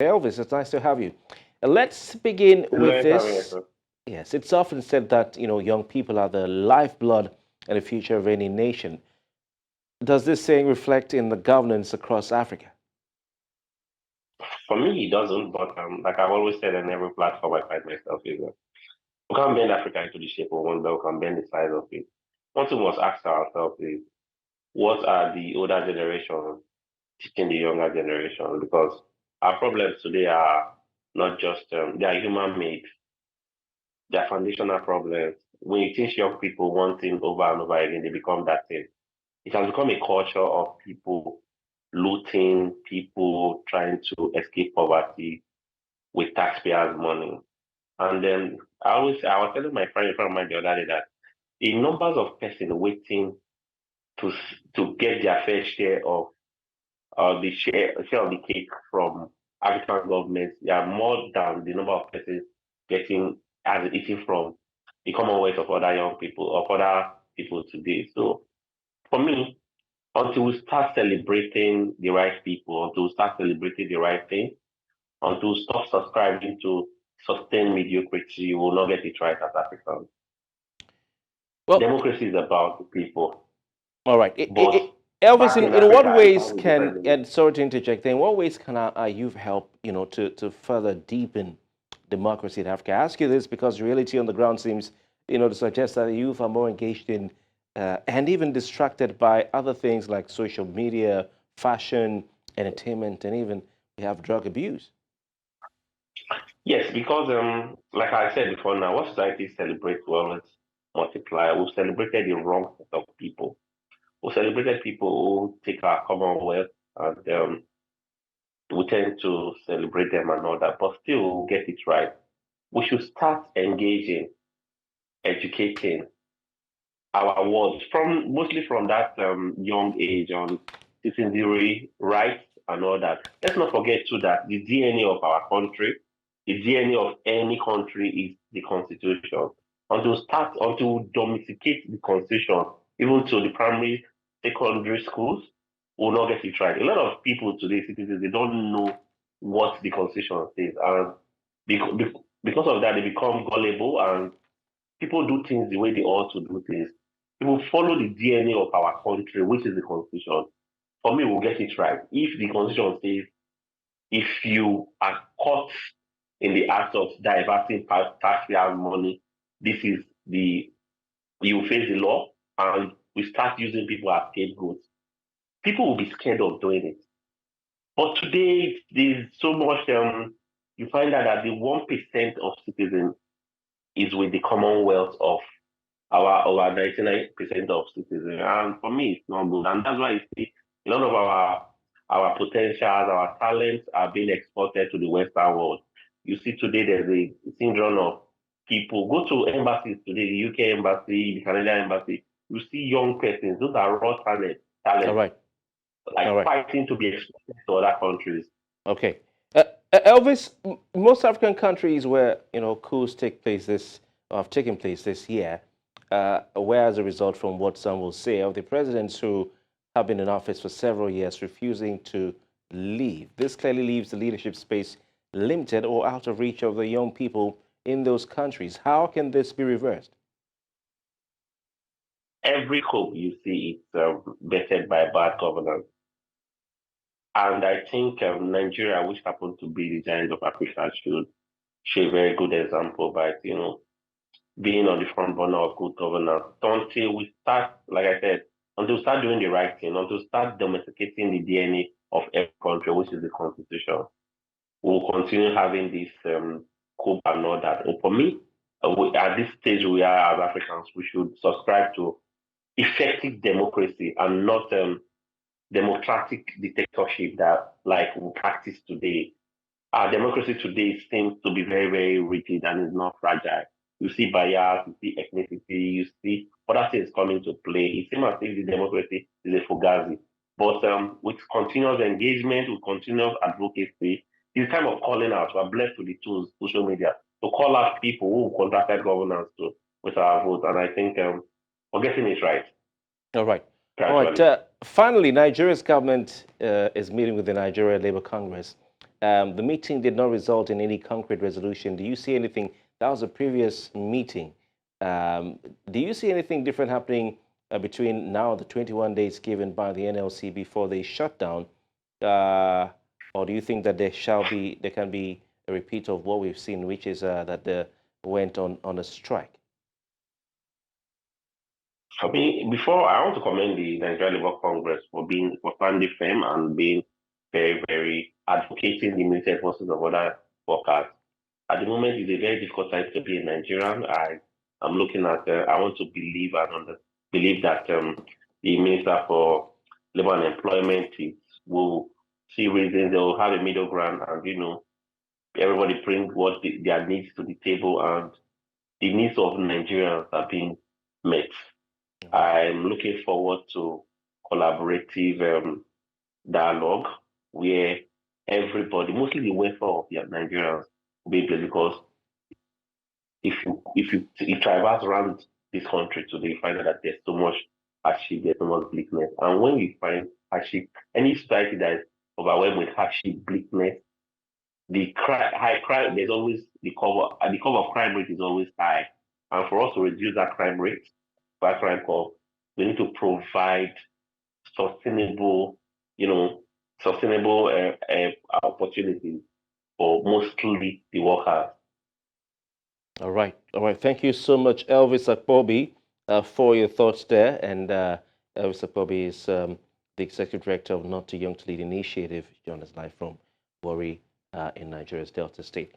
Elvis, it's nice to have you. Let's begin It's with nice having you, this. sir. Yes, it's often said that young people are the lifeblood and the future of any nation. Does this saying reflect in the governance across Africa? For me, it doesn't, but like I've always said on every platform I find myself is we can't bend Africa into the shape of one, but we can bend the size of it. One thing we must ask ourselves is what are the older generation teaching the younger generation? Because our problems today are not just they are human made, they are foundational problems. When you teach young people one thing over and over again, they become that thing. It has become a culture of people looting, people trying to escape poverty with taxpayers' money. And then I was telling my friend of mine the other day that the numbers of persons waiting to get their fair share of share of the cake from African governments, they are more than the number of persons getting as eating from the commonwealth of other young people of other people today. So for me, until we start celebrating the right people, until we start celebrating the right thing, until we stop subscribing to sustained mediocrity, you will not get it right as Africans. Well, Democracy is about the people, all right. but Elvis, back in in what Africa, it ways has a can, different meaning. and sorry to interject, in what ways can our youth help, to further deepen democracy in Africa? I ask you this because reality on the ground seems, to suggest that the youth are more engaged in and even distracted by other things like social media, fashion, entertainment, and even we have drug abuse. Yes, because like I said before, now what society celebrates will always multiply. We've celebrated the wrong set of people. We celebrated people who take our commonwealth and we tend to celebrate them and all that, but still we'll get it right. We should start engaging, educating our world from mostly from that young age on citizenry rights and all that. Let's not forget too that the DNA of our country, the DNA of any country is the constitution. Until we domesticate the constitution, even to the primary, secondary schools, will not get it right. A lot of people today, citizens, they don't know what the constitution says, and because of that, they become gullible and people do things the way they ought to do things. People follow the DNA of our country, which is the constitution. For me, we'll get it right. If the constitution says if you are caught in the act of diverting taxpayers' money, this is the you face the law, and we start using people as scapegoats. People will be scared of doing it. But today, there's so much. You find out that the 1% of citizens is with the commonwealth of our over 99% of citizens. And for me, it's not good. And that's why you see a lot of our potentials, our talents are being exported to the Western world. You see today there's a syndrome of people go to embassies today, the UK embassy, the Canadian embassy. You see young persons, those are raw All talent, right. like All right. fighting to be exported to other countries. Okay. Elvis, most African countries where coups take place have taken place this year, where as a result from what some will say of the presidents who have been in office for several years refusing to leave. This clearly leaves the leadership space limited or out of reach of the young people in those countries. How can this be reversed? Every coup you see is vetted by bad governance. And I think Nigeria, which happened to be the giant of Africa, should show a very good example by being on the front burner of good governance. Until we start, like I said, until we start doing the right thing, until we start domesticating the DNA of every country, which is the constitution, we'll continue having this coup and all that. And for me, at this stage we are as Africans, we should subscribe to effective democracy and not democratic dictatorship that like we practice today. Our democracy today seems to be very, very rigid and is not fragile. You see bias, you see ethnicity, you see other things coming to play. It seems as if the democracy is a fugazi. But with continuous engagement, with continuous advocacy, it's time of calling out. We're blessed with the tools, social media, to call out people who contracted governance to with our vote. And I think we're getting it right All right. All right. gradually. Finally, Nigeria's government is meeting with the Nigeria Labour Congress The meeting did not result in any concrete resolution. Do you see anything? That was a previous meeting. Do you see anything different happening between now and the 21 days given by the NLC before they shut down? Or do you think that there can be a repeat of what we've seen, which is that they went on a strike? For me, before I want to commend the Nigerian Labour Congress for standing firm and being very, very advocating the military forces of other workers. At the moment, it's a very difficult time to be a Nigerian. I'm looking at. I want to believe believe that the Minister for Labour and Employment will see reasons. They will have a middle ground, and everybody bring their needs to the table, and the needs of Nigerians are being met. I'm looking forward to collaborative dialogue where everybody, mostly the welfare of the Nigerians, will be placed, because if you traverse around this country today, you find out that there's so much hardship, there's so much bleakness. And when you find hardship, any society that is overwhelmed with hardship, bleakness, high crime, there's always the cover of crime rate is always high. And for us to reduce that crime rate, by crime call, we need to provide sustainable, sustainable opportunities for mostly the workers. All right. Thank you so much, Elvis Akpobi, for your thoughts there. And Elvis Akpobi is the Executive Director of NotTooYoungToLead initiative. He joined us live from Warri in Nigeria's Delta State.